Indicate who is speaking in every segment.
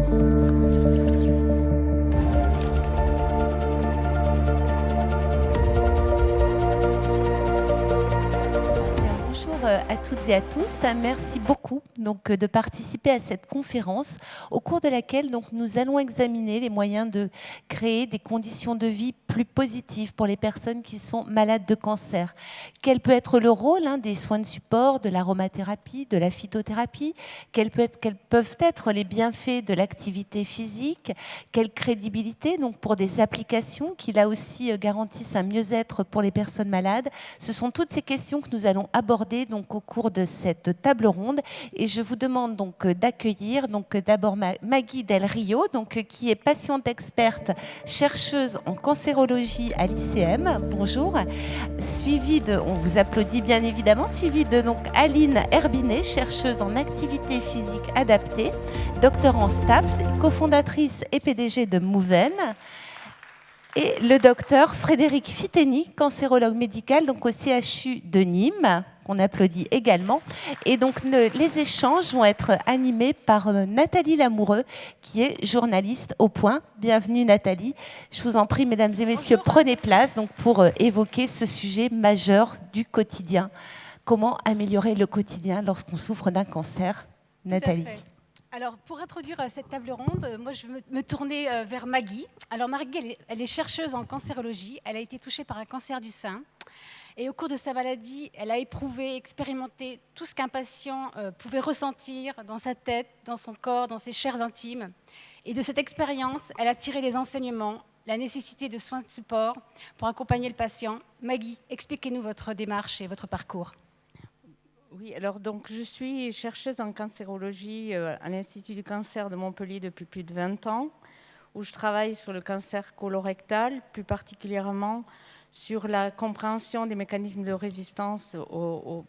Speaker 1: Bonjour à toutes et à tous. Merci beaucoup de participer à cette conférence au cours de laquelle nous allons examiner les moyens de créer des conditions de vie plus positives pour les personnes qui sont malades de cancer. Quel peut être le rôle des soins de support, de l'aromathérapie, de la phytothérapie? Quels peuvent être les bienfaits de l'activité physique? Quelle crédibilité pour des applications qui là aussi garantissent un mieux-être pour les personnes malades? Ce sont toutes ces questions que nous allons aborder au cours de cette table ronde, et je vous demande d'accueillir d'abord Maggie Del Rio, qui est patiente experte, chercheuse en cancérologie à l'ICM. Bonjour. Suivie on vous applaudit bien évidemment, suivie de Aline Herbinet, chercheuse en activité physique adaptée, docteur en STAPS, cofondatrice et PDG de Mouven. Et le docteur Frédéric Fiteni, cancérologue médical au CHU de Nîmes, qu'on applaudit également. Et les échanges vont être animés par Nathalie Lamoureux, qui est journaliste au Point. Bienvenue Nathalie. Je vous en prie, mesdames et messieurs, bonjour. Prenez place pour évoquer ce sujet majeur du quotidien. Comment améliorer le quotidien lorsqu'on souffre d'un cancer? Nathalie.
Speaker 2: Alors, pour introduire cette table ronde, moi, je veux me tourner vers Maggie. Alors, Maggie, elle est chercheuse en cancérologie. Elle a été touchée par un cancer du sein. Et au cours de sa maladie, elle a éprouvé, expérimenté tout ce qu'un patient pouvait ressentir dans sa tête, dans son corps, dans ses chairs intimes. Et de cette expérience, elle a tiré des enseignements, la nécessité de soins de support pour accompagner le patient. Maggie, expliquez-nous votre démarche et votre parcours.
Speaker 3: Oui, alors je suis chercheuse en cancérologie à l'Institut du cancer de Montpellier depuis plus de 20 ans, où je travaille sur le cancer colorectal, plus particulièrement sur la compréhension des mécanismes de résistance au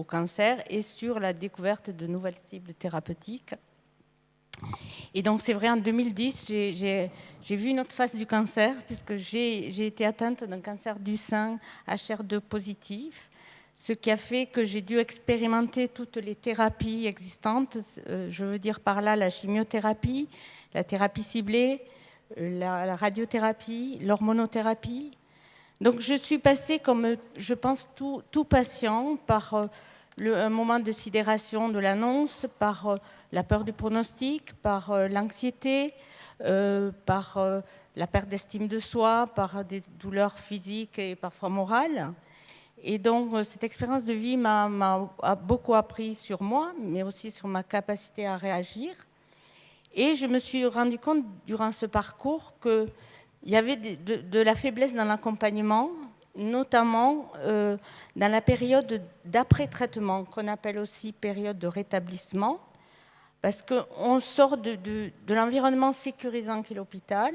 Speaker 3: cancer et sur la découverte de nouvelles cibles thérapeutiques. Et donc c'est vrai, en 2010, j'ai vu une autre face du cancer, puisque j'ai été atteinte d'un cancer du sein HR2 positif, ce qui a fait que j'ai dû expérimenter toutes les thérapies existantes, je veux dire par là la chimiothérapie, la thérapie ciblée, la radiothérapie, l'hormonothérapie. Donc je suis passée, comme je pense tout patient, par un moment de sidération de l'annonce, par la peur du pronostic, par l'anxiété, par la perte d'estime de soi, par des douleurs physiques et parfois morales. Et donc, cette expérience de vie a beaucoup appris sur moi, mais aussi sur ma capacité à réagir. Et je me suis rendu compte, durant ce parcours, qu'il y avait de la faiblesse dans l'accompagnement, notamment dans la période d'après-traitement, qu'on appelle aussi période de rétablissement, parce qu'on sort de l'environnement sécurisant qu'est l'hôpital.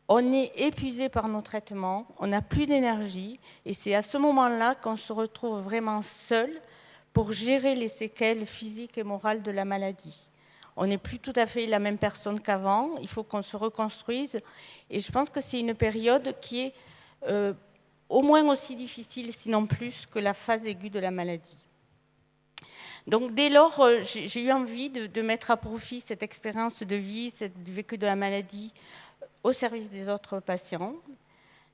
Speaker 3: On est épuisé par nos traitements, on n'a plus d'énergie, et c'est à ce moment-là qu'on se retrouve vraiment seul pour gérer les séquelles physiques et morales de la maladie. On n'est plus tout à fait la même personne qu'avant, il faut qu'on se reconstruise, et je pense que c'est une période qui est au moins aussi difficile, sinon plus, que la phase aiguë de la maladie. Donc dès lors, j'ai eu envie de mettre à profit cette expérience de vie, du vécu de la maladie, au service des autres patients.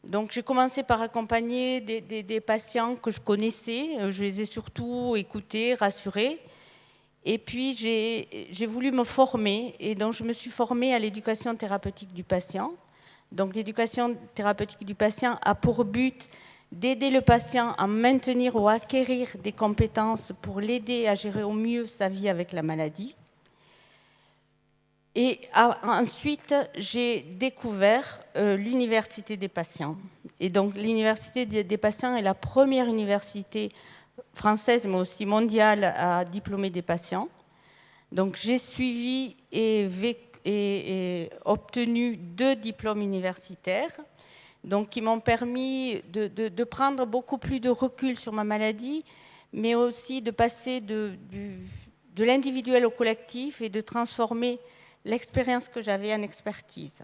Speaker 3: Donc j'ai commencé par accompagner des patients que je connaissais, je les ai surtout écoutés, rassurés, et puis j'ai voulu me former, et donc je me suis formée à l'éducation thérapeutique du patient. Donc l'éducation thérapeutique du patient a pour but d'aider le patient à maintenir ou à acquérir des compétences pour l'aider à gérer au mieux sa vie avec la maladie. Et ensuite, j'ai découvert l'université des patients. Et donc, l'université des patients est la première université française, mais aussi mondiale, à diplômer des patients. Donc, j'ai suivi et obtenu 2 diplômes universitaires, donc, qui m'ont permis de prendre beaucoup plus de recul sur ma maladie, mais aussi de passer de l'individuel au collectif et de transformer l'expérience que j'avais en expertise.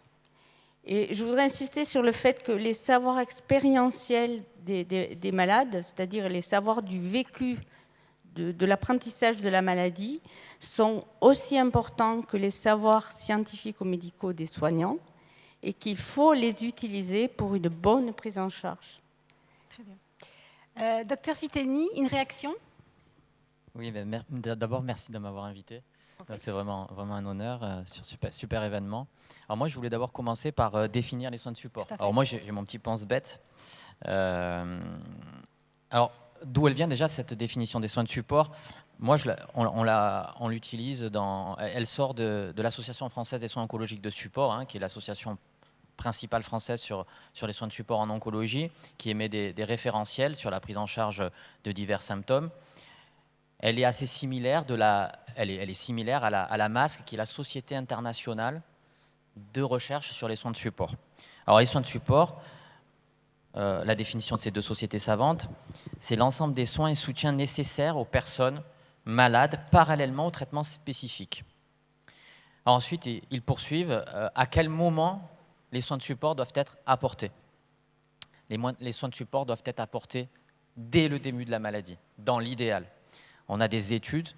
Speaker 3: Et je voudrais insister sur le fait que les savoirs expérientiels des malades, c'est-à-dire les savoirs du vécu de l'apprentissage de la maladie sont aussi importants que les savoirs scientifiques ou médicaux des soignants et qu'il faut les utiliser pour une bonne prise en charge.
Speaker 2: Très bien. Docteur Fiteni, une réaction?
Speaker 4: Oui, d'abord, merci de m'avoir invité. C'est vraiment un honneur sur super événement. Alors moi, je voulais d'abord commencer par définir les soins de support. Alors moi, j'ai mon petit pense-bête. Alors, d'où elle vient déjà cette définition des soins de support? Moi, on l'utilise elle sort de l'Association française des soins oncologiques de support, hein, qui est l'association principale française sur les soins de support en oncologie, qui émet des référentiels sur la prise en charge de divers symptômes. Elle est assez similaire, elle est similaire à la MASC, qui est la Société internationale de recherche sur les soins de support. Alors les soins de support, la définition de ces deux sociétés savantes, c'est l'ensemble des soins et soutiens nécessaires aux personnes malades parallèlement au traitement spécifique. Alors ensuite, ils poursuivent à quel moment les soins de support doivent être apportés. Les soins de support doivent être apportés dès le début de la maladie, dans l'idéal. On a des études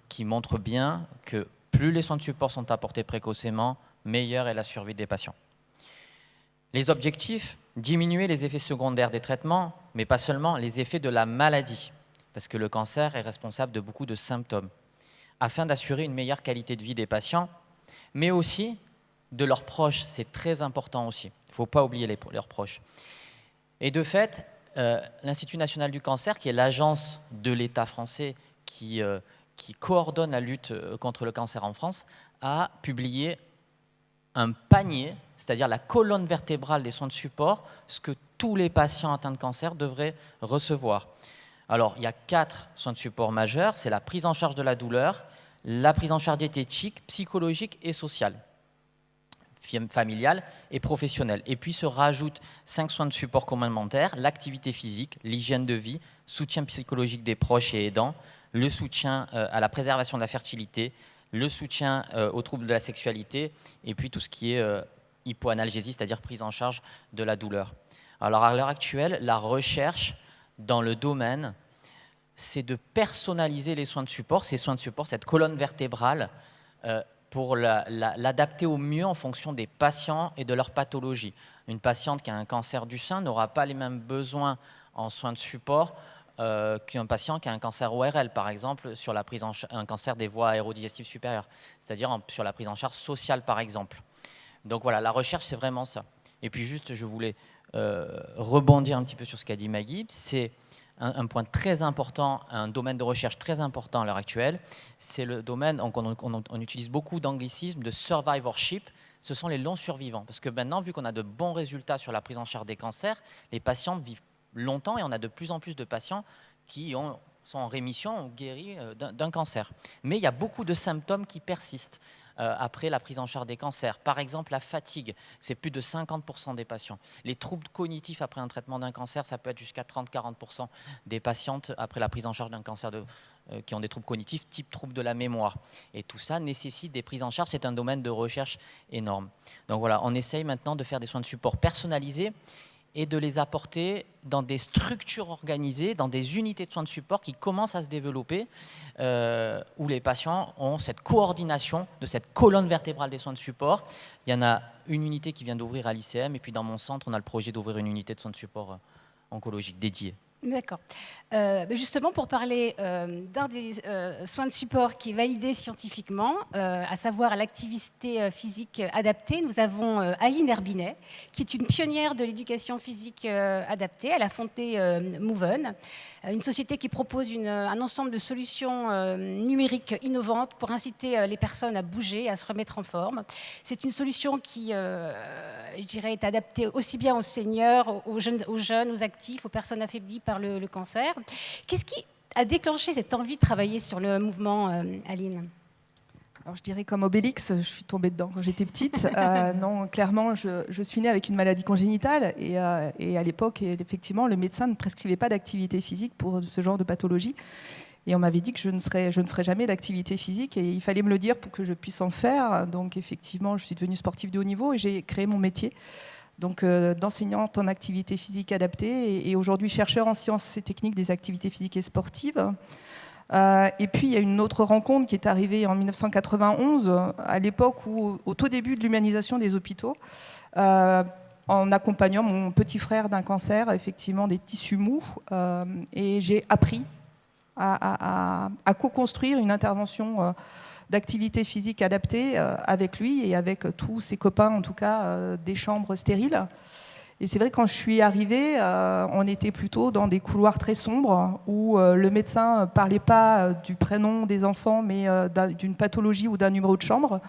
Speaker 4: qui montrent bien que plus les soins de support sont apportés précocement, meilleure est la survie des patients. Les objectifs, diminuer les effets secondaires des traitements, mais pas seulement les effets de la maladie, parce que le cancer est responsable de beaucoup de symptômes, afin d'assurer une meilleure qualité de vie des patients, mais aussi de leurs proches, c'est très important aussi. Il ne faut pas oublier leurs proches. Et de fait, l'Institut national du cancer, qui est l'agence de l'État français qui coordonne la lutte contre le cancer en France, a publié un panier, c'est-à-dire la colonne vertébrale des soins de support, ce que tous les patients atteints de cancer devraient recevoir. Alors, il y a 4 soins de support majeurs, c'est la prise en charge de la douleur, la prise en charge diététique, psychologique et sociale, familiale et professionnelle. Et puis se rajoutent 5 soins de support complémentaires, l'activité physique, l'hygiène de vie, soutien psychologique des proches et aidants, le soutien à la préservation de la fertilité, le soutien aux troubles de la sexualité, et puis tout ce qui est hypoanalgésie, c'est-à-dire prise en charge de la douleur. Alors à l'heure actuelle, la recherche dans le domaine, c'est de personnaliser les soins de support, ces soins de support, cette colonne vertébrale, pour l'adapter au mieux en fonction des patients et de leur pathologie. Une patiente qui a un cancer du sein n'aura pas les mêmes besoins en soins de support qu'un patient qui a un cancer ORL, par exemple, sur un cancer des voies aérodigestives supérieures, c'est-à-dire sur la prise en charge sociale, par exemple. Donc voilà, la recherche, c'est vraiment ça. Et puis juste, je voulais rebondir un petit peu sur ce qu'a dit Maggie. C'est un point très important, un domaine de recherche très important à l'heure actuelle. C'est le domaine, on utilise beaucoup d'anglicismes, de survivorship. Ce sont les longs survivants. Parce que maintenant, vu qu'on a de bons résultats sur la prise en charge des cancers, les patients vivent longtemps et on a de plus en plus de patients qui sont en rémission ou guéris d'un cancer. Mais il y a beaucoup de symptômes qui persistent après la prise en charge des cancers. Par exemple, la fatigue, c'est plus de 50% des patients. Les troubles cognitifs après un traitement d'un cancer, ça peut être jusqu'à 30-40% des patientes après la prise en charge d'un cancer qui ont des troubles cognitifs, type troubles de la mémoire. Et tout ça nécessite des prises en charge. C'est un domaine de recherche énorme. Donc voilà, on essaye maintenant de faire des soins de support personnalisés et de les apporter dans des structures organisées, dans des unités de soins de support qui commencent à se développer, où les patients ont cette coordination de cette colonne vertébrale des soins de support. Il y en a une unité qui vient d'ouvrir à l'ICM, et puis dans mon centre, on a le projet d'ouvrir une unité de soins de support oncologique dédiée.
Speaker 2: D'accord. Justement, pour parler d'un des soins de support qui est validé scientifiquement, à savoir l'activité physique adaptée, nous avons Aline Herbinet, qui est une pionnière de l'éducation physique adaptée. Elle a fondé Moven, une société qui propose un ensemble de solutions numériques innovantes pour inciter les personnes à bouger, à se remettre en forme. C'est une solution qui, je dirais, est adaptée aussi bien aux seniors, aux jeunes, aux actifs, aux personnes affaiblies par le cancer. Qu'est-ce qui a déclenché cette envie de travailler sur le mouvement, Aline ?
Speaker 5: Alors, je dirais comme Obélix, je suis tombée dedans quand j'étais petite. Non, clairement, je suis née avec une maladie congénitale et à l'époque, effectivement, le médecin ne prescrivait pas d'activité physique pour ce genre de pathologie. Et on m'avait dit que je ne ferais jamais d'activité physique et il fallait me le dire pour que je puisse en faire. Donc, effectivement, je suis devenue sportive de haut niveau et j'ai créé mon métier. Donc, d'enseignante en activité physique adaptée et aujourd'hui chercheur en sciences et techniques des activités physiques et sportives. Et puis, il y a une autre rencontre qui est arrivée en 1991, à l'époque où, au tout début de l'humanisation des hôpitaux, en accompagnant mon petit frère d'un cancer, effectivement, des tissus mous. Et j'ai appris à co-construire une intervention d'activité physique adaptée avec lui et avec tous ses copains, en tout cas, des chambres stériles. Et c'est vrai, quand je suis arrivée, on était plutôt dans des couloirs très sombres où le médecin ne parlait pas du prénom des enfants, mais d'une pathologie ou d'un numéro de chambre.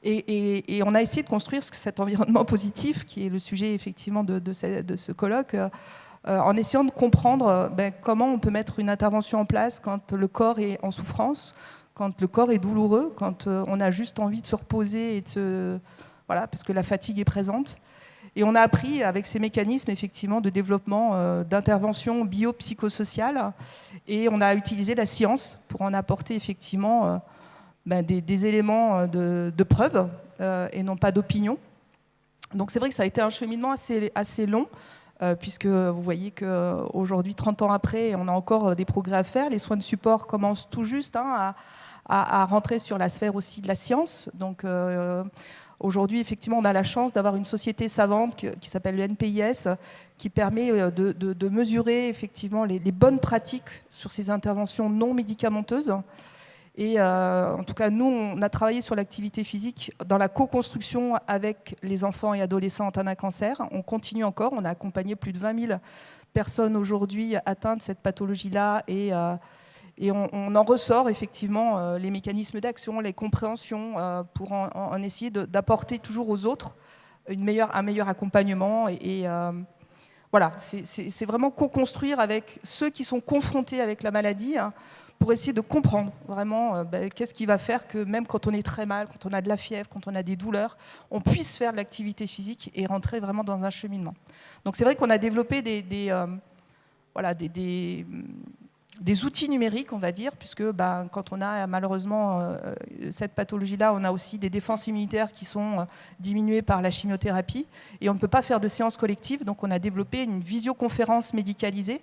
Speaker 5: Et on a essayé de construire cet environnement positif, qui est le sujet effectivement de ce colloque, en essayant de comprendre comment on peut mettre une intervention en place quand le corps est en souffrance, quand le corps est douloureux, quand on a juste envie de se reposer et de se... Voilà, parce que la fatigue est présente. Et on a appris avec ces mécanismes effectivement de développement d'intervention biopsychosociale, et on a utilisé la science pour en apporter effectivement des éléments de preuve et non pas d'opinion. Donc c'est vrai que ça a été un cheminement assez long, puisque vous voyez qu'aujourd'hui, 30 ans après, on a encore des progrès à faire. Les soins de support commencent tout juste à rentrer sur la sphère aussi de la science. Donc aujourd'hui, effectivement, on a la chance d'avoir une société savante qui s'appelle le NPIS, qui permet de mesurer effectivement les bonnes pratiques sur ces interventions non médicamenteuses. Et en tout cas, nous, on a travaillé sur l'activité physique dans la co-construction avec les enfants et adolescents atteints d'un cancer. On continue encore, on a accompagné plus de 20 000 personnes aujourd'hui atteintes de cette pathologie-là, et on en ressort effectivement les mécanismes d'action, les compréhensions, pour en essayer d'apporter toujours aux autres un meilleur accompagnement. Voilà, c'est vraiment co-construire avec ceux qui sont confrontés avec la maladie, pour essayer de comprendre vraiment qu'est-ce qui va faire que même quand on est très mal, quand on a de la fièvre, quand on a des douleurs, on puisse faire de l'activité physique et rentrer vraiment dans un cheminement. Donc c'est vrai qu'on a développé des outils numériques, on va dire, puisque quand on a malheureusement cette pathologie-là, on a aussi des défenses immunitaires qui sont diminuées par la chimiothérapie, et on ne peut pas faire de séances collectives, donc on a développé une visioconférence médicalisée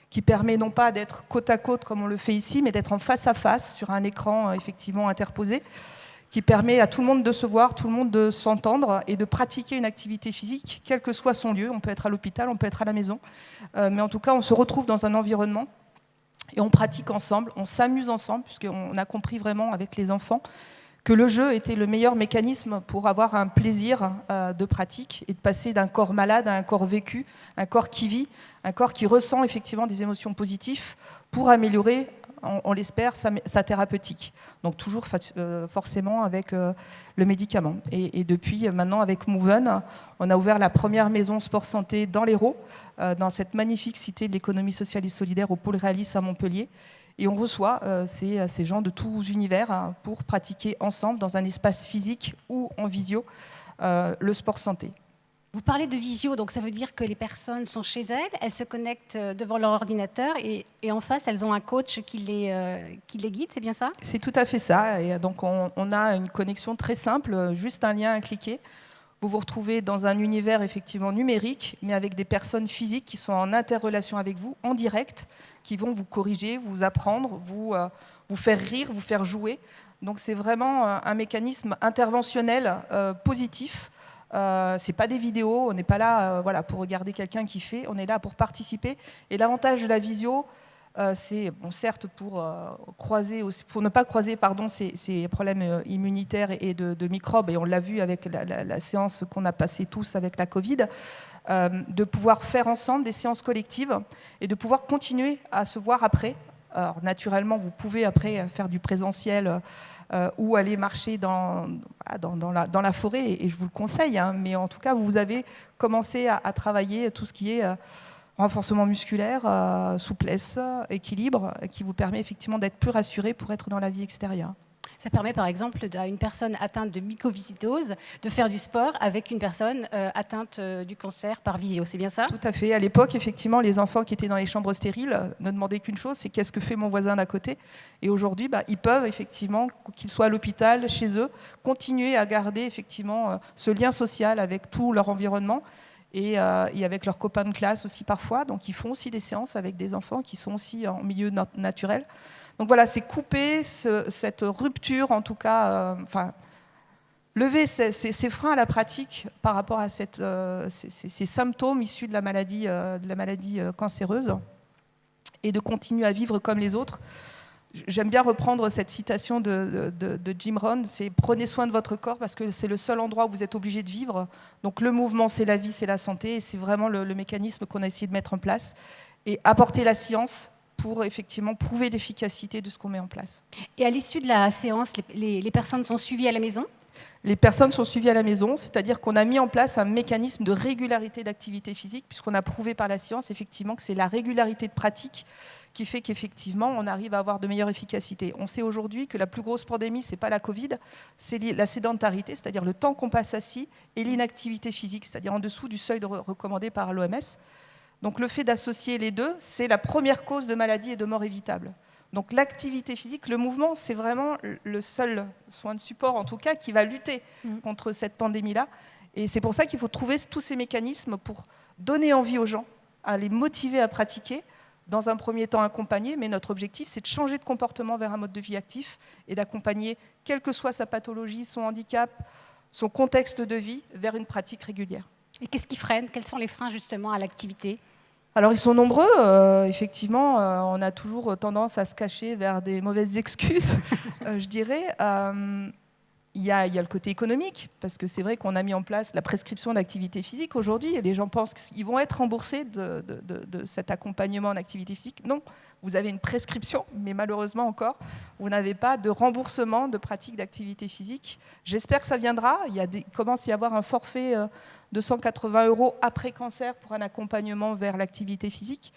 Speaker 5: qui permet non pas d'être côte à côte comme on le fait ici, mais d'être en face à face sur un écran effectivement interposé, qui permet à tout le monde de se voir, tout le monde de s'entendre et de pratiquer une activité physique, quel que soit son lieu. On peut être à l'hôpital, on peut être à la maison, mais en tout cas, on se retrouve dans un environnement et on pratique ensemble, on s'amuse ensemble, puisqu'on a compris vraiment avec les enfants que le jeu était le meilleur mécanisme pour avoir un plaisir de pratique et de passer d'un corps malade à un corps vécu, un corps qui vit, un corps qui ressent effectivement des émotions positives pour améliorer, on l'espère, sa thérapeutique. Donc toujours forcément avec le médicament. Et depuis maintenant, avec Moven, on a ouvert la première maison sport santé dans l'Hérault, dans cette magnifique cité de l'économie sociale et solidaire au pôle Réalis à Montpellier. Et on reçoit ces gens de tous univers pour pratiquer ensemble dans un espace physique ou en visio le sport santé.
Speaker 2: Vous parlez de visio, donc ça veut dire que les personnes sont chez elles se connectent devant leur ordinateur et en face, elles ont un coach qui les guide, c'est bien ça?
Speaker 5: C'est tout à fait ça. Et donc on a une connexion très simple, juste un lien à cliquer. Vous vous retrouvez dans un univers effectivement numérique, mais avec des personnes physiques qui sont en interrelation avec vous, en direct, qui vont vous corriger, vous apprendre, vous faire rire, vous faire jouer. Donc c'est vraiment un mécanisme interventionnel positif. C'est pas des vidéos, on n'est pas là pour regarder quelqu'un qui fait, on est là pour participer. Et l'avantage de la visio, c'est certes pour ne pas croiser ces problèmes immunitaires et de microbes, et on l'a vu avec la séance qu'on a passée tous avec la Covid, de pouvoir faire ensemble des séances collectives et de pouvoir continuer à se voir après. Alors naturellement, vous pouvez après faire du présentiel ou aller marcher dans la forêt, et je vous le conseille, mais en tout cas, vous avez commencé à travailler tout ce qui est renforcement musculaire, souplesse, équilibre, qui vous permet effectivement d'être plus rassuré pour être dans la vie extérieure.
Speaker 2: Ça permet par exemple à une personne atteinte de mycoviscidose de faire du sport avec une personne atteinte du cancer par visio, c'est bien ça?
Speaker 5: Tout à fait. À l'époque, effectivement, les enfants qui étaient dans les chambres stériles ne demandaient qu'une chose, c'est qu'est-ce que fait mon voisin d'à côté. Et aujourd'hui, ils peuvent effectivement, qu'ils soient à l'hôpital, chez eux, continuer à garder effectivement ce lien social avec tout leur environnement. Et avec leurs copains de classe aussi parfois. Donc ils font aussi des séances avec des enfants qui sont aussi en milieu naturel. Donc voilà, c'est couper cette rupture, en tout cas, lever ces freins à la pratique par rapport à ces symptômes issus de la maladie cancéreuse, et de continuer à vivre comme les autres. J'aime bien reprendre cette citation de Jim Rohn, c'est « Prenez soin de votre corps parce que c'est le seul endroit où vous êtes obligé de vivre ». Donc le mouvement, c'est la vie, c'est la santé, et c'est vraiment le mécanisme qu'on a essayé de mettre en place, et apporter la science pour effectivement prouver l'efficacité de ce qu'on met en place.
Speaker 2: Et à l'issue de la séance, les personnes sont suivies à la maison ?
Speaker 5: Les personnes sont suivies à la maison, c'est-à-dire qu'on a mis en place un mécanisme de régularité d'activité physique, puisqu'on a prouvé par la science effectivement que c'est la régularité de pratique qui fait qu'effectivement on arrive à avoir de meilleures efficacités. On sait aujourd'hui que la plus grosse pandémie, c'est pas la Covid, c'est la sédentarité, c'est-à-dire le temps qu'on passe assis, et l'inactivité physique, c'est-à-dire en dessous du seuil recommandé par l'OMS. Donc le fait d'associer les deux, c'est la première cause de maladie et de mort évitable. Donc l'activité physique, le mouvement, c'est vraiment le seul soin de support, en tout cas, qui va lutter contre cette pandémie-là. Et c'est pour ça qu'il faut trouver tous ces mécanismes pour donner envie aux gens, à les motiver à pratiquer, dans un premier temps accompagner, mais notre objectif, c'est de changer de comportement vers un mode de vie actif et d'accompagner, quelle que soit sa pathologie, son handicap, son contexte de vie, vers une pratique régulière.
Speaker 2: Et qu'est-ce qui freine ? Quels sont les freins justement à l'activité ?
Speaker 5: Alors ils sont nombreux, effectivement, on a toujours tendance à se cacher vers des mauvaises excuses, je dirais. Il y a le côté économique, parce que c'est vrai qu'on a mis en place la prescription d'activité physique aujourd'hui, et les gens pensent qu'ils vont être remboursés de cet accompagnement en activité physique. Non, vous avez une prescription, mais malheureusement encore, vous n'avez pas de remboursement de pratique d'activité physique. J'espère que ça viendra. Il commence à y avoir un forfait de 180 € après cancer pour un accompagnement vers l'activité physique,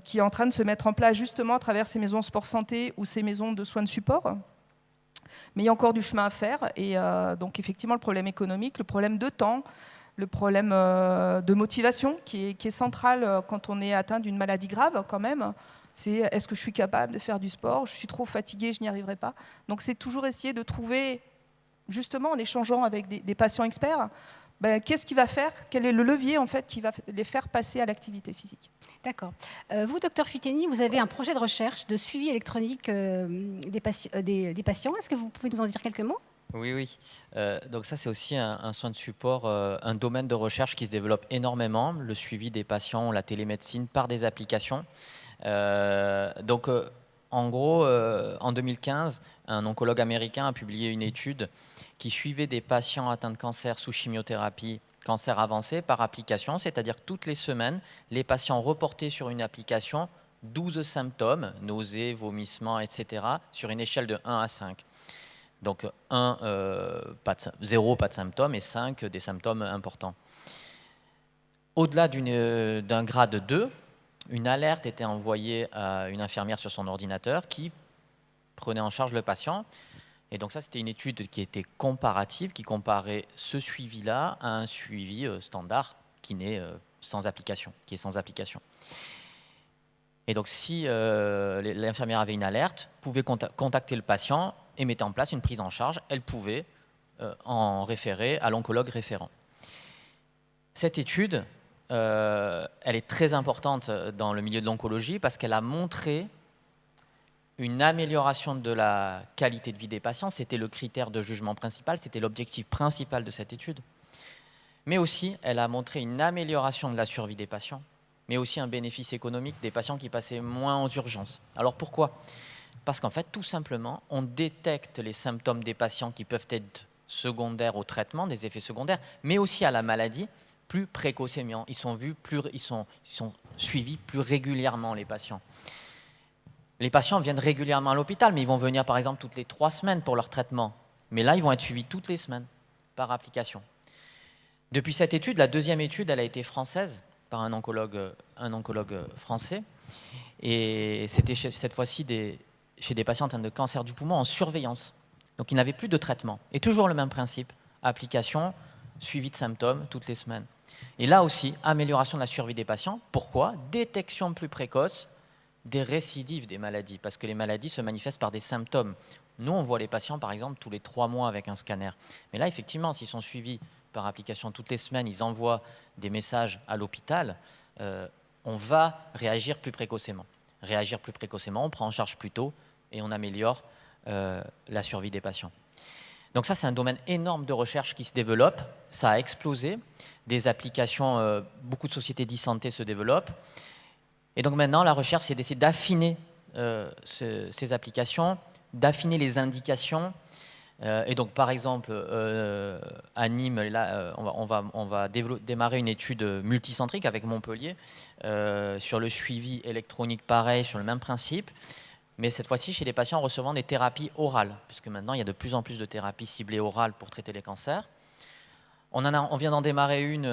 Speaker 5: qui est en train de se mettre en place justement à travers ces maisons sport santé ou ces maisons de soins de support. Mais il y a encore du chemin à faire, et donc effectivement le problème économique, le problème de temps, le problème de motivation qui est central quand on est atteint d'une maladie grave quand même. C'est est-ce que je suis capable de faire du sport ? Je suis trop fatiguée, je n'y arriverai pas. Donc c'est toujours essayer de trouver, justement en échangeant avec des patients experts, qu'est-ce qui va faire ? Quel est le levier en fait qui va les faire passer à l'activité physique ?
Speaker 2: D'accord. Vous, docteur Fiteni, vous avez un projet de recherche de suivi électronique des patients. Est-ce que vous pouvez nous en dire quelques mots ?
Speaker 4: Oui. Donc ça, c'est aussi un soin de support, un domaine de recherche qui se développe énormément, le suivi des patients, la télémédecine par des applications. En gros, en 2015, un oncologue américain a publié une étude qui suivait des patients atteints de cancer sous chimiothérapie, cancer avancé, par application, c'est-à-dire que toutes les semaines, les patients reportaient sur une application 12 symptômes, nausées, vomissements, etc., sur une échelle de 1 à 5. Donc 0, pas de symptômes, et 5, des symptômes importants. Au-delà d'un grade 2, une alerte était envoyée à une infirmière sur son ordinateur qui prenait en charge le patient. Et donc ça, c'était une étude qui était comparative, qui comparait ce suivi-là à un suivi standard qui est sans application. Et donc si l'infirmière avait une alerte, pouvait contacter le patient et mettre en place une prise en charge, elle pouvait en référer à l'oncologue référent. Cette étude, elle est très importante dans le milieu de l'oncologie parce qu'elle a montré une amélioration de la qualité de vie des patients. C'était le critère de jugement principal, c'était l'objectif principal de cette étude. Mais aussi, elle a montré une amélioration de la survie des patients, mais aussi un bénéfice économique des patients qui passaient moins aux urgences. Alors pourquoi ? Parce qu'en fait, tout simplement, on détecte les symptômes des patients qui peuvent être secondaires au traitement, des effets secondaires, mais aussi à la maladie, plus précocement. Ils sont suivis plus régulièrement, les patients. Les patients viennent régulièrement à l'hôpital, mais ils vont venir par exemple toutes les 3 semaines pour leur traitement. Mais là, ils vont être suivis toutes les semaines par application. Depuis cette étude, la deuxième étude, elle a été française par un oncologue français. Et c'était cette fois-ci chez des patients atteints de cancer du poumon en surveillance. Donc ils n'avaient plus de traitement. Et toujours le même principe, application, suivi de symptômes toutes les semaines. Et là aussi, amélioration de la survie des patients. Pourquoi ? Détection plus précoce des récidives des maladies, parce que les maladies se manifestent par des symptômes. Nous, on voit les patients, par exemple, tous les 3 mois avec un scanner. Mais là, effectivement, s'ils sont suivis par application toutes les semaines, ils envoient des messages à l'hôpital, on va réagir plus précocement. Réagir plus précocement, on prend en charge plus tôt, et on améliore la survie des patients. Donc ça, c'est un domaine énorme de recherche qui se développe. Ça a explosé. Des applications, beaucoup de sociétés d'e-santé se développent. Et donc maintenant, la recherche, c'est d'essayer d'affiner ces applications, d'affiner les indications. Et donc, par exemple, à Nîmes, là, on va démarrer une étude multicentrique avec Montpellier sur le suivi électronique, pareil, sur le même principe. Mais cette fois-ci, chez les patients recevant des thérapies orales, puisque maintenant, il y a de plus en plus de thérapies ciblées orales pour traiter les cancers. On vient d'en démarrer une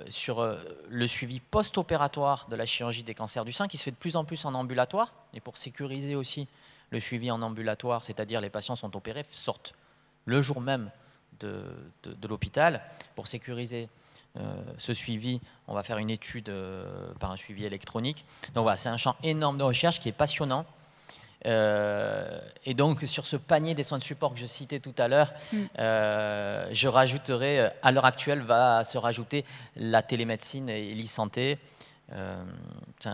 Speaker 4: sur le suivi post-opératoire de la chirurgie des cancers du sein, qui se fait de plus en plus en ambulatoire, et pour sécuriser aussi le suivi en ambulatoire, c'est-à-dire les patients sont opérés, sortent le jour même de l'hôpital. Pour sécuriser ce suivi, on va faire une étude par un suivi électronique. Donc voilà, c'est un champ énorme de recherche qui est passionnant. Et donc sur ce panier des soins de support que je citais tout à l'heure, je rajouterai, à l'heure actuelle va se rajouter la télémédecine et l'e-santé.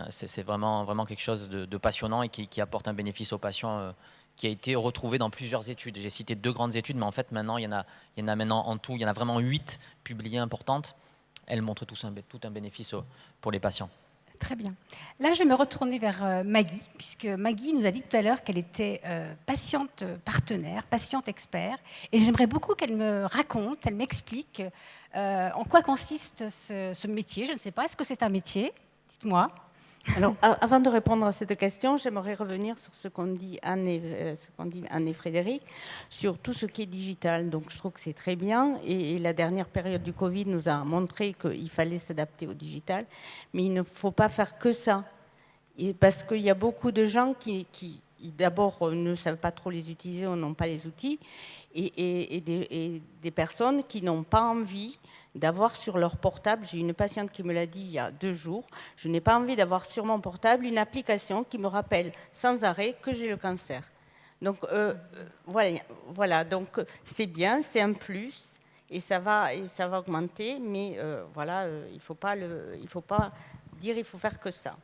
Speaker 4: C'est vraiment quelque chose de passionnant et qui apporte un bénéfice aux patients qui a été retrouvé dans plusieurs études. J'ai cité 2 grandes études, mais en fait maintenant il y en a maintenant en tout, il y en a vraiment 8 publiées importantes. Elles montrent tout un bénéfice pour les patients.
Speaker 2: Très bien. Là, je vais me retourner vers Maggie, puisque Maggie nous a dit tout à l'heure qu'elle était patiente partenaire, patiente expert. Et j'aimerais beaucoup qu'elle me raconte, elle m'explique en quoi consiste ce métier. Je ne sais pas, est-ce que c'est un métier? Dites-moi.
Speaker 3: Alors, avant de répondre à cette question, j'aimerais revenir sur ce qu'ont dit Anne et Frédéric, sur tout ce qui est digital. Donc, je trouve que c'est très bien. Et la dernière période du Covid nous a montré qu'il fallait s'adapter au digital. Mais il ne faut pas faire que ça. Parce qu'il y a beaucoup de gens qui d'abord, ne savent pas trop les utiliser ou n'ont pas les outils. Et des personnes qui n'ont pas envie d'avoir sur leur portable, j'ai une patiente qui me l'a dit il y a 2 jours, je n'ai pas envie d'avoir sur mon portable une application qui me rappelle sans arrêt que j'ai le cancer. Donc voilà, donc c'est bien, c'est un plus et ça va augmenter, mais voilà, il faut pas dire il faut faire que ça.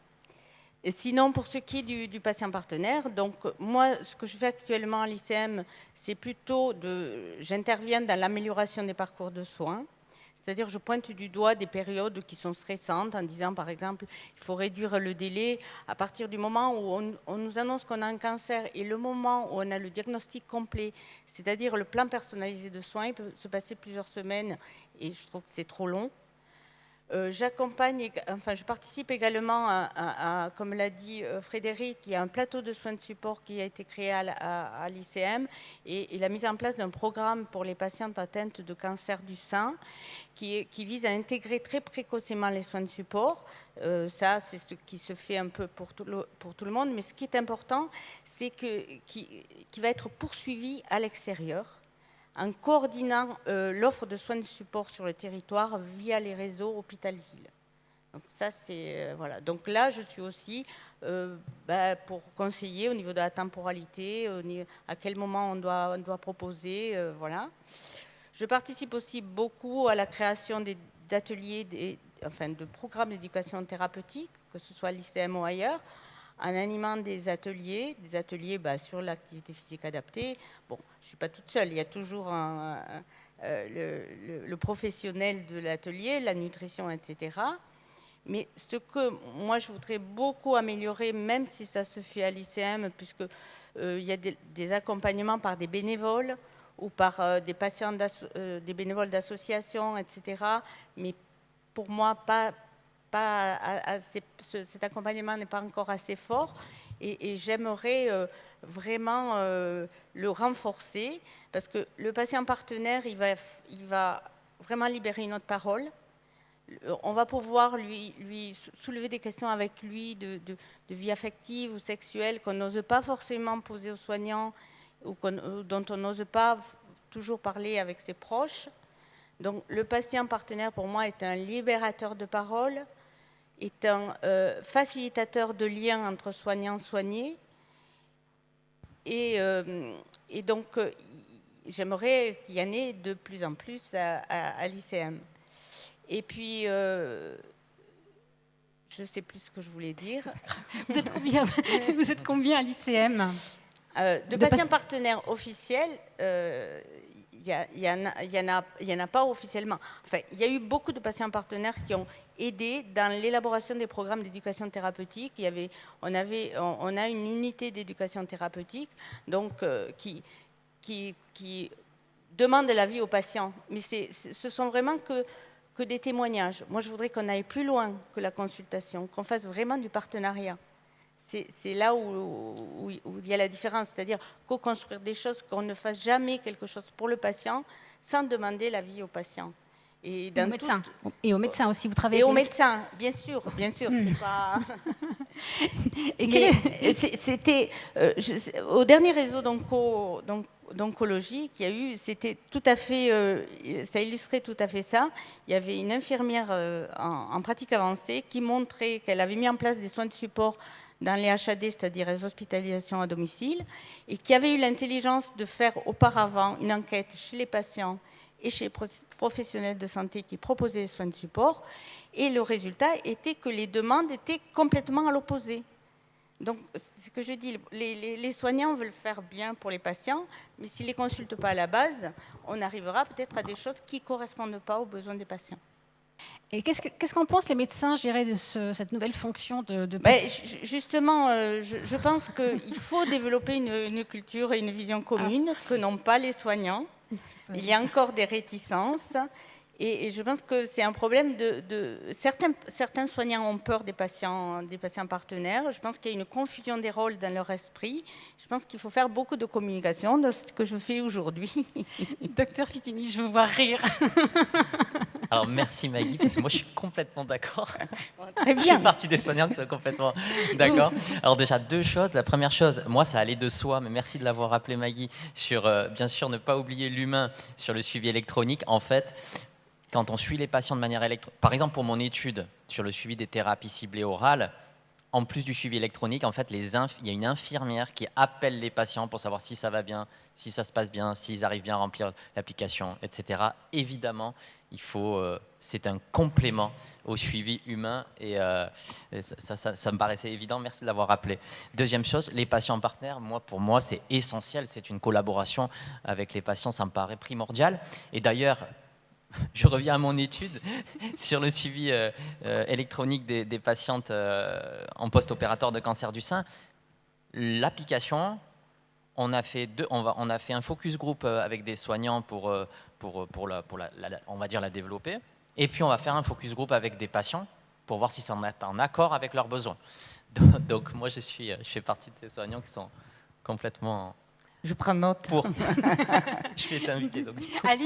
Speaker 3: Et sinon, pour ce qui est du patient partenaire, donc moi, ce que je fais actuellement à l'ICM, c'est plutôt j'interviens dans l'amélioration des parcours de soins. C'est-à-dire, je pointe du doigt des périodes qui sont stressantes en disant, par exemple, il faut réduire le délai à partir du moment où on nous annonce qu'on a un cancer et le moment où on a le diagnostic complet, c'est-à-dire le plan personnalisé de soins, il peut se passer plusieurs semaines et je trouve que c'est trop long. Je participe également à, comme l'a dit Frédéric, il y a un plateau de soins de support qui a été créé à l'ICM et la mise en place d'un programme pour les patientes atteintes de cancer du sein qui vise à intégrer très précocement les soins de support. Ça, c'est ce qui se fait un peu pour tout le monde, mais ce qui est important, c'est qui va être poursuivi à l'extérieur, en coordonnant l'offre de soins de support sur le territoire via les réseaux hôpital-ville. Donc ça, c'est voilà. Donc là, je suis aussi pour conseiller au niveau de la temporalité, à quel moment on doit proposer, voilà. Je participe aussi beaucoup à la création d'ateliers, de programmes d'éducation thérapeutique, que ce soit à l'ICM ou ailleurs, en animant des ateliers sur l'activité physique adaptée. Bon, je ne suis pas toute seule, il y a toujours le professionnel de l'atelier, la nutrition, etc. Mais ce que moi, je voudrais beaucoup améliorer, même si ça se fait à l'ICM, puisqu'il y a des accompagnements par des bénévoles ou par des patients, des bénévoles d'associations, etc. Mais pour moi, cet accompagnement n'est pas encore assez fort et j'aimerais vraiment le renforcer parce que le patient partenaire, il va vraiment libérer notre parole. On va pouvoir lui soulever des questions avec lui de vie affective ou sexuelle qu'on n'ose pas forcément poser aux soignants ou dont on n'ose pas toujours parler avec ses proches. Donc le patient partenaire pour moi est un libérateur de parole, est un facilitateur de liens entre soignants et soignés. Et donc, j'aimerais qu'il y en ait de plus en plus à l'ICM. Et puis, je Je ne sais plus ce que je voulais dire.
Speaker 2: Vous êtes combien à l'ICM
Speaker 3: De patients partenaires officiels, il y en a pas officiellement. Enfin, il y a eu beaucoup de patients partenaires qui ont aidé dans l'élaboration des programmes d'éducation thérapeutique. On a une unité d'éducation thérapeutique donc, qui demande l'avis aux patients. Mais ce sont vraiment que des témoignages. Moi, je voudrais qu'on aille plus loin que la consultation, qu'on fasse vraiment du partenariat. C'est là où il y a la différence, c'est-à-dire co-construire des choses, qu'on ne fasse jamais quelque chose pour le patient sans demander l'avis au patient. Et
Speaker 2: aux médecins. Et aux médecins aussi, vous travaillez
Speaker 3: avec
Speaker 2: aux
Speaker 3: médecins, bien sûr. C'est pas... C'était au dernier réseau d'oncologie qu'il y a eu, c'était tout à fait, ça illustrait tout à fait ça. Il y avait une infirmière en pratique avancée qui montrait qu'elle avait mis en place des soins de support dans les HAD, c'est-à-dire les hospitalisations à domicile, et qui avait eu l'intelligence de faire auparavant une enquête chez les patients et chez les professionnels de santé qui proposaient les soins de support, et le résultat était que les demandes étaient complètement à l'opposé. Donc, c'est ce que je dis, les soignants veulent faire bien pour les patients, mais s'ils ne les consultent pas à la base, on arrivera peut-être à des choses qui ne correspondent pas aux besoins des patients.
Speaker 2: Et qu'est-ce qu'en pensent les médecins, je dirais, de cette nouvelle fonction de
Speaker 3: justement, je pense qu'il faut développer une culture et une vision commune que n'ont pas les soignants. Il y a encore des réticences. Et je pense que c'est un problème certains soignants ont peur des patients partenaires. Je pense qu'il y a une confusion des rôles dans leur esprit. Je pense qu'il faut faire beaucoup de communication de ce que je fais aujourd'hui.
Speaker 2: Docteur Fitini, je vous vois rire.
Speaker 4: Alors merci Maggie, parce que moi je suis complètement d'accord.
Speaker 3: Très bien.
Speaker 4: Je fais partie des soignants qui sont complètement d'accord. Alors déjà 2 choses. La première chose, moi ça allait de soi, mais merci de l'avoir rappelé Maggie, sur bien sûr ne pas oublier l'humain sur le suivi électronique. En fait, quand on suit les patients de manière électronique, par exemple pour mon étude sur le suivi des thérapies ciblées orales, en plus du suivi électronique, en fait, il y a une infirmière qui appelle les patients pour savoir si ça va bien, si ça se passe bien, s'ils arrivent bien à remplir l'application, etc. Évidemment, c'est un complément au suivi humain et ça me paraissait évident. Merci de l'avoir rappelé. Deuxième chose, les patients partenaires, pour moi, c'est essentiel. C'est une collaboration avec les patients, ça me paraît primordial. Et d'ailleurs, je reviens à mon étude sur le suivi électronique des patientes en post-opératoire de cancer du sein. L'application, on a fait un focus group avec des soignants pour on va dire la développer. Et puis on va faire un focus group avec des patients pour voir si ça est en accord avec leurs besoins. Donc moi je fais partie de ces soignants qui sont complètement...
Speaker 3: Je prends note.
Speaker 4: Je vais t'inviter.
Speaker 2: Aline,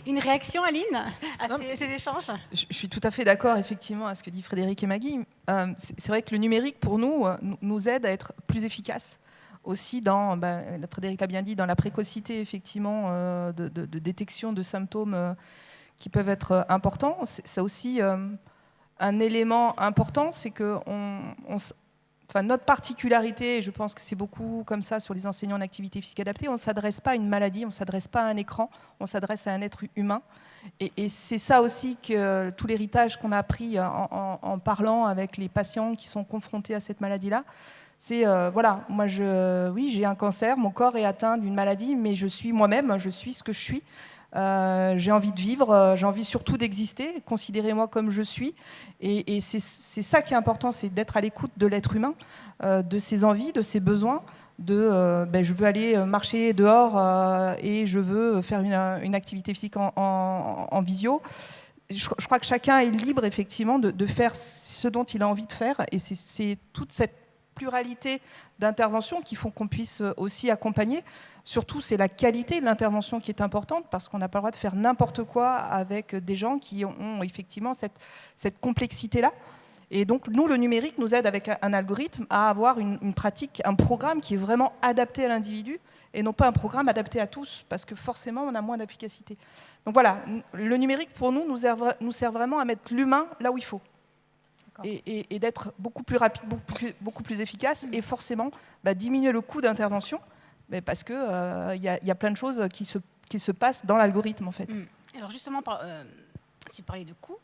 Speaker 2: une réaction, Aline, à ces échanges?
Speaker 5: Je suis tout à fait d'accord, effectivement, à ce que dit Frédéric et Maggie. C'est vrai que le numérique, pour nous aide à être plus efficaces. Aussi, Frédéric l'a bien dit, dans la précocité, effectivement, de détection de symptômes qui peuvent être importants. C'est aussi un élément important, c'est que notre particularité, et je pense que c'est beaucoup comme ça sur les enseignants en activité physique adaptée, on ne s'adresse pas à une maladie, on ne s'adresse pas à un écran, on s'adresse à un être humain. Et c'est ça aussi que tout l'héritage qu'on a appris en parlant avec les patients qui sont confrontés à cette maladie-là. C'est, moi, j'ai un cancer, mon corps est atteint d'une maladie, mais je suis moi-même, je suis ce que je suis. J'ai envie de vivre, j'ai envie surtout d'exister, considérez-moi comme je suis. Et c'est ça qui est important, c'est d'être à l'écoute de l'être humain, de ses envies, de ses besoins, je veux aller marcher dehors et je veux faire une activité physique en visio. Je crois que chacun est libre effectivement de faire ce dont il a envie de faire, et c'est toute cette pluralité d'interventions qui font qu'on puisse aussi accompagner. Surtout, c'est la qualité de l'intervention qui est importante, parce qu'on n'a pas le droit de faire n'importe quoi avec des gens qui ont effectivement cette complexité-là. Et donc, nous, le numérique nous aide avec un algorithme à avoir une pratique, un programme qui est vraiment adapté à l'individu, et non pas un programme adapté à tous, parce que forcément, on a moins d'efficacité. Donc voilà, le numérique, pour nous sert vraiment à mettre l'humain là où il faut. Et d'être beaucoup plus rapide, beaucoup plus efficace, et forcément diminuer le coût d'intervention, parce qu'il y a plein de choses qui se passent dans l'algorithme, en fait.
Speaker 2: Alors justement, si vous parlez de coût,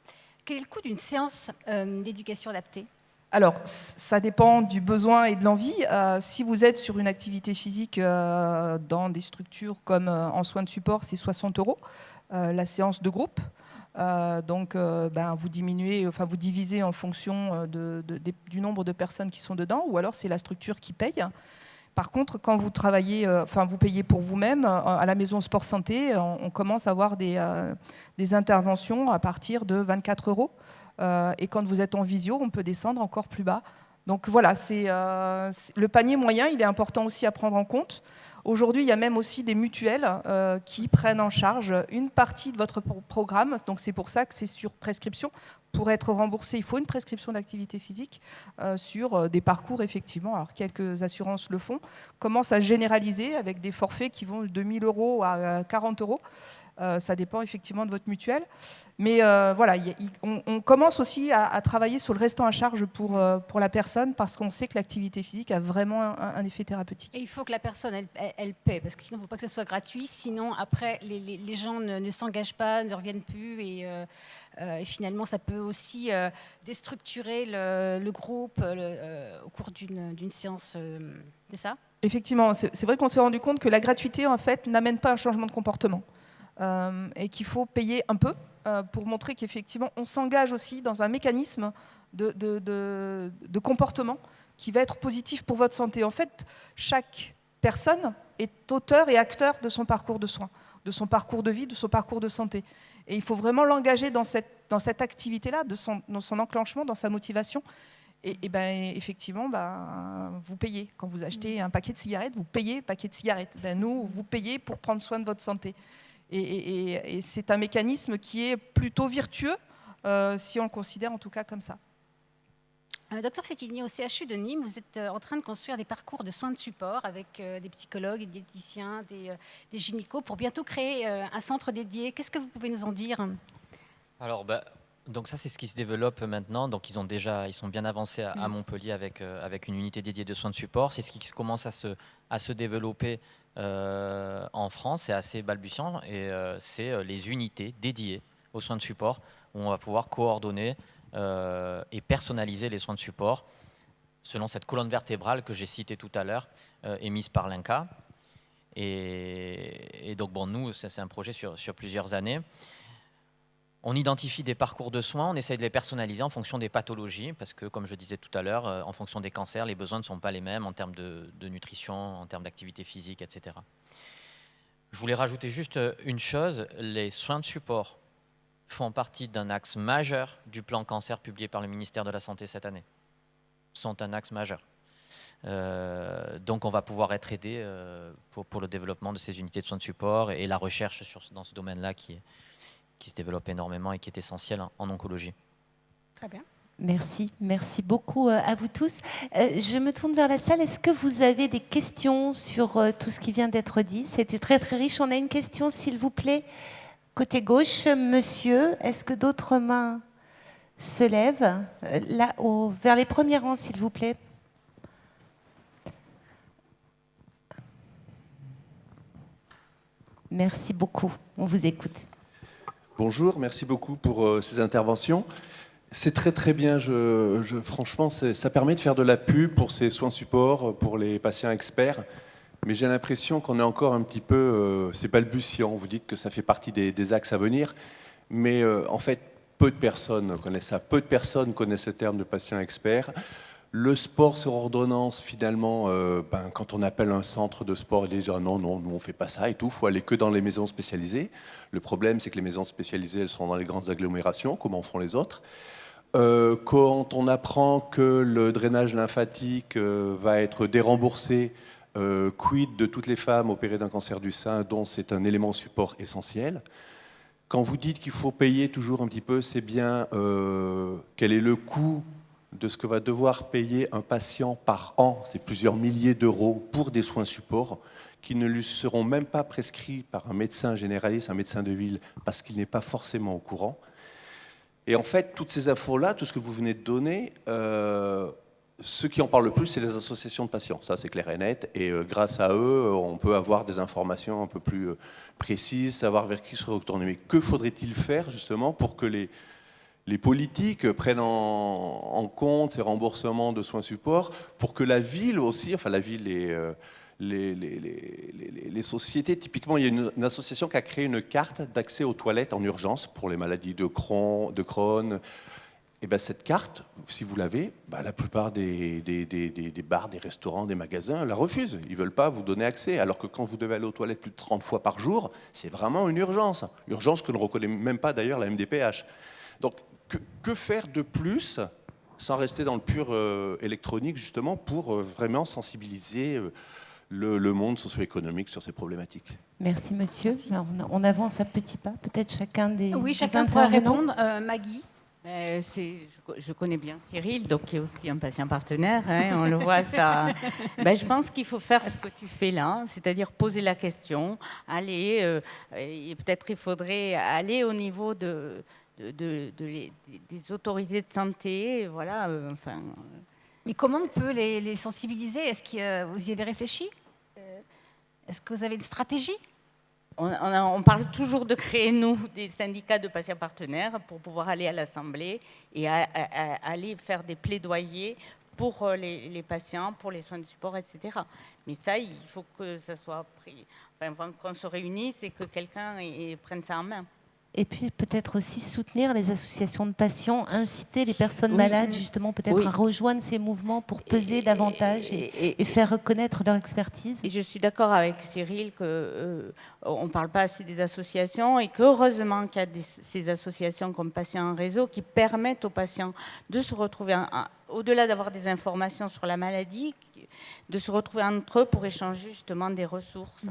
Speaker 2: Quel est le coût d'une séance d'éducation adaptée?
Speaker 5: Alors, ça dépend du besoin et de l'envie. Si vous êtes sur une activité physique dans des structures comme en soins de support, c'est 60 € la séance de groupe. Vous diminuez, enfin vous divisez en fonction du nombre de personnes qui sont dedans, ou alors c'est la structure qui paye. Par contre, quand vous travaillez, vous payez pour vous-même, à la maison Sport Santé, on commence à avoir des interventions à partir de 24 €. Et quand vous êtes en visio, on peut descendre encore plus bas. Donc voilà, le panier moyen, il est important aussi à prendre en compte. Aujourd'hui, il y a même aussi des mutuelles qui prennent en charge une partie de votre programme. Donc c'est pour ça que c'est sur prescription. Pour être remboursé, il faut une prescription d'activité physique sur des parcours, effectivement. Alors quelques assurances le font. Commencent à généraliser avec des forfaits qui vont de 1 000 € à 40 €. Ça dépend effectivement de votre mutuelle. Mais on commence aussi à travailler sur le restant à charge pour la personne, parce qu'on sait que l'activité physique a vraiment un effet thérapeutique.
Speaker 2: Et il faut que la personne, elle paie, parce que sinon, il ne faut pas que ce soit gratuit. Sinon, après, les gens ne s'engagent pas, ne reviennent plus. Et finalement, ça peut aussi déstructurer le groupe au cours d'une séance. C'est ça ?
Speaker 5: Effectivement, c'est vrai qu'on s'est rendu compte que la gratuité, en fait, n'amène pas un changement de comportement. Et qu'il faut payer un peu pour montrer qu'effectivement on s'engage aussi dans un mécanisme de comportement qui va être positif pour votre santé. En fait, chaque personne est auteur et acteur de son parcours de soins, de son parcours de vie, de son parcours de santé. Et il faut vraiment l'engager dans cette activité-là, dans son enclenchement, dans sa motivation. Et effectivement, vous payez. Quand vous achetez un paquet de cigarettes, vous payez le paquet de cigarettes. Nous, vous payez pour prendre soin de votre santé. Et c'est un mécanisme qui est plutôt vertueux, si on le considère en tout cas comme ça.
Speaker 2: Docteur Fettini, au CHU de Nîmes, vous êtes en train de construire des parcours de soins de support avec des psychologues, des diététiciens, des gynécos, pour bientôt créer un centre dédié. Qu'est-ce que vous pouvez nous en dire ?
Speaker 4: Alors, donc ça, c'est ce qui se développe maintenant. Donc, ils sont bien avancés à Montpellier avec une unité dédiée de soins de support. C'est ce qui commence à se développer en France. C'est assez balbutiant, et c'est les unités dédiées aux soins de support où on va pouvoir coordonner et personnaliser les soins de support selon cette colonne vertébrale que j'ai citée tout à l'heure, émise par l'INCa. Et donc, nous, ça, c'est un projet sur plusieurs années. On identifie des parcours de soins, on essaye de les personnaliser en fonction des pathologies, parce que, comme je disais tout à l'heure, en fonction des cancers, les besoins ne sont pas les mêmes en termes de nutrition, en termes d'activité physique, etc. Je voulais rajouter juste une chose, les soins de support font partie d'un axe majeur du plan cancer publié par le ministère de la Santé cette année. Sont un axe majeur. Donc on va pouvoir être aidé pour le développement de ces unités de soins de support et la recherche dans ce domaine-là qui se développe énormément et qui est essentiel en oncologie.
Speaker 2: Très bien.
Speaker 1: Merci beaucoup à vous tous. Je me tourne vers la salle. Est-ce que vous avez des questions sur tout ce qui vient d'être dit ? C'était très très riche. On a une question, s'il vous plaît, côté gauche. Monsieur, est-ce que d'autres mains se lèvent ? Là, vers les premiers rangs, s'il vous plaît. Merci beaucoup. On vous écoute.
Speaker 6: Bonjour, merci beaucoup pour ces interventions. C'est très très bien, franchement ça permet de faire de la pub pour ces soins support, pour les patients experts, mais j'ai l'impression qu'on est encore un petit peu, c'est balbutiant, vous dites que ça fait partie des axes à venir, mais en fait peu de personnes connaissent ça, peu de personnes connaissent le terme de patient expert. Le sport sur ordonnance, finalement, quand on appelle un centre de sport, ils disent non, nous on ne fait pas ça et tout, il faut aller que dans les maisons spécialisées. Le problème, c'est que les maisons spécialisées, elles sont dans les grandes agglomérations, comme en font les autres. Quand on apprend que le drainage lymphatique va être déremboursé, quid de toutes les femmes opérées d'un cancer du sein, dont c'est un élément support essentiel. Quand vous dites qu'il faut payer toujours un petit peu, c'est bien quel est le coût de ce que va devoir payer un patient par an, c'est plusieurs milliers d'euros pour des soins support qui ne lui seront même pas prescrits par un médecin généraliste, un médecin de ville, parce qu'il n'est pas forcément au courant. Et en fait, toutes ces infos-là, tout ce que vous venez de donner, ceux qui en parlent le plus, c'est les associations de patients. Ça, c'est clair et net. Et grâce à eux, on peut avoir des informations un peu plus précises, savoir vers qui se retourner. Mais que faudrait-il faire, justement, pour que les politiques prennent en compte ces remboursements de soins support pour que la ville aussi, enfin la ville et les sociétés, typiquement, il y a une association qui a créé une carte d'accès aux toilettes en urgence pour les maladies de Crohn. Et ben cette carte, si vous l'avez, la plupart des bars, des restaurants, des magasins la refusent. Ils ne veulent pas vous donner accès. Alors que quand vous devez aller aux toilettes plus de 30 fois par jour, c'est vraiment une urgence. Urgence que ne reconnaît même pas d'ailleurs la MDPH. Donc que faire de plus, sans rester dans le pur électronique, justement, pour vraiment sensibiliser le monde socio-économique sur ces problématiques?
Speaker 1: Merci, monsieur.
Speaker 5: Merci.
Speaker 1: Alors, on avance à petits pas. Peut-être chacun des
Speaker 2: Oui,
Speaker 1: des
Speaker 2: chacun pourra
Speaker 1: intervenants.
Speaker 2: répondre. Maggie.
Speaker 3: Je connais bien Cyril, donc qui est aussi un patient partenaire, on le voit ça. Je pense qu'il faut faire ce que tu fais là, c'est-à-dire poser la question, aller, et peut-être il faudrait aller au niveau des autorités de santé, voilà.
Speaker 2: Mais comment on peut les sensibiliser? Est-ce que vous y avez réfléchi? Est-ce que vous avez une stratégie?
Speaker 3: On parle toujours de créer, nous, des syndicats de patients partenaires pour pouvoir aller à l'Assemblée et aller faire des plaidoyers pour les patients, pour les soins de support, etc. Mais ça, il faut que ça soit pris, qu'on se réunisse et que quelqu'un prenne ça en main.
Speaker 1: Et puis peut-être aussi soutenir les associations de patients, inciter les personnes
Speaker 3: Oui.
Speaker 1: malades justement peut-être
Speaker 3: Oui.
Speaker 1: à rejoindre ces mouvements pour peser davantage et faire reconnaître leur expertise.
Speaker 3: Et je suis d'accord avec Cyril qu'on ne parle pas assez des associations et qu'heureusement qu'il y a ces associations comme Patients en Réseau qui permettent aux patients de se retrouver, au-delà d'avoir des informations sur la maladie, de se retrouver entre eux pour échanger justement des ressources.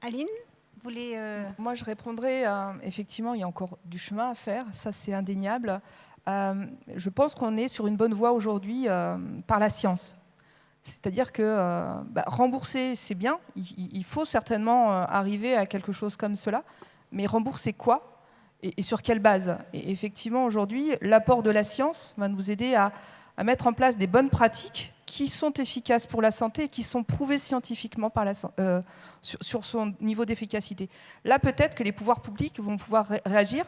Speaker 2: Aline, vous voulez...
Speaker 5: Moi, je répondrais, effectivement, il y a encore du chemin à faire, ça c'est indéniable. Je pense qu'on est sur une bonne voie aujourd'hui par la science. C'est-à-dire que rembourser, c'est bien, il faut certainement arriver à quelque chose comme cela, mais rembourser quoi et sur quelle base? Et effectivement, aujourd'hui, l'apport de la science va nous aider à mettre en place des bonnes pratiques qui sont efficaces pour la santé et qui sont prouvées scientifiquement sur son niveau d'efficacité. Là, peut-être que les pouvoirs publics vont pouvoir réagir.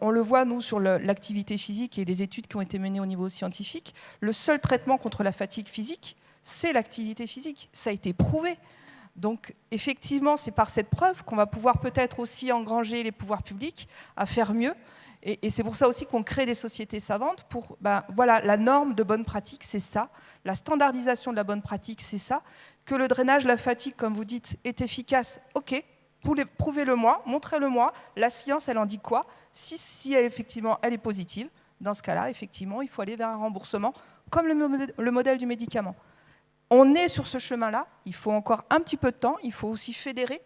Speaker 5: On le voit, nous, sur l'activité physique et les études qui ont été menées au niveau scientifique. Le seul traitement contre la fatigue physique, c'est l'activité physique. Ça a été prouvé. Donc, effectivement, c'est par cette preuve qu'on va pouvoir peut-être aussi engranger les pouvoirs publics à faire mieux. Et c'est pour ça aussi qu'on crée des sociétés savantes pour, voilà, la norme de bonne pratique, c'est ça. La standardisation de la bonne pratique, c'est ça. Que le drainage, la fatigue, comme vous dites, est efficace, ok, prouvez-le-moi, montrez-le-moi. La science, elle en dit quoi? Si effectivement, elle est positive, dans ce cas-là, effectivement, il faut aller vers un remboursement, comme le modèle du médicament. On est sur ce chemin-là, il faut encore un petit peu de temps, il faut aussi fédérer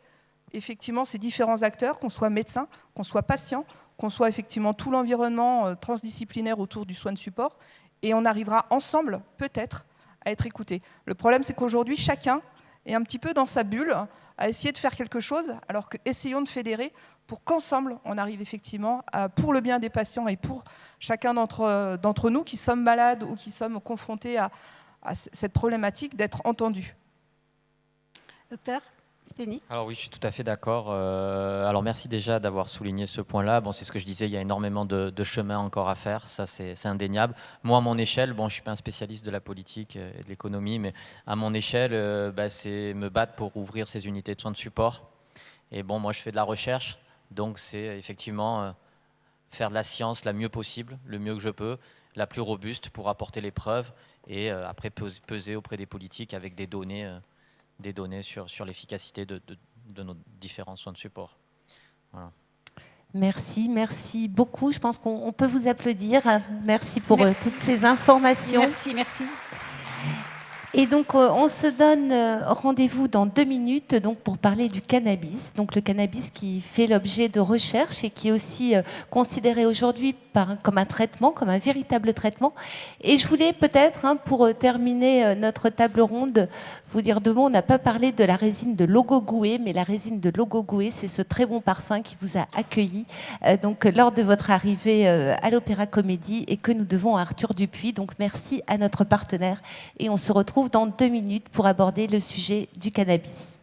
Speaker 5: effectivement ces différents acteurs, qu'on soit médecin, qu'on soit patient, qu'on soit effectivement tout l'environnement transdisciplinaire autour du soin de support, et on arrivera ensemble, peut-être, à être écoutés. Le problème, c'est qu'aujourd'hui, chacun est un petit peu dans sa bulle, à essayer de faire quelque chose, alors que essayons de fédérer pour qu'ensemble, on arrive effectivement, pour le bien des patients et pour chacun d'entre nous qui sommes malades ou qui sommes confrontés à cette problématique, d'être entendus.
Speaker 2: Docteur Denis?
Speaker 4: Alors oui, je suis tout à fait d'accord. Alors merci déjà d'avoir souligné ce point-là. Bon, c'est ce que je disais, il y a énormément de chemin encore à faire, ça c'est indéniable. Moi, à mon échelle, bon, je ne suis pas un spécialiste de la politique et de l'économie, mais à mon échelle, c'est me battre pour ouvrir ces unités de soins de support. Et bon, moi je fais de la recherche, donc c'est effectivement faire de la science la mieux possible, le mieux que je peux, la plus robuste pour apporter les preuves et après peser auprès des politiques avec des données sur l'efficacité de nos différents soins de support. Voilà.
Speaker 1: Merci beaucoup. Je pense qu'on peut vous applaudir. Merci pour toutes ces informations.
Speaker 2: Merci.
Speaker 1: Et donc, on se donne rendez-vous dans 2 minutes donc, pour parler du cannabis. Donc, le cannabis qui fait l'objet de recherches et qui est aussi considéré aujourd'hui comme un traitement, comme un véritable traitement. Et je voulais peut-être, pour terminer notre table ronde, vous dire 2 mots. On n'a pas parlé de la résine de Logogoué, mais la résine de Logogoué, c'est ce très bon parfum qui vous a accueilli donc, lors de votre arrivée à l'Opéra Comédie et que nous devons à Arthur Dupuis. Donc, merci à notre partenaire. Et on se retrouve dans 2 minutes pour aborder le sujet du cannabis.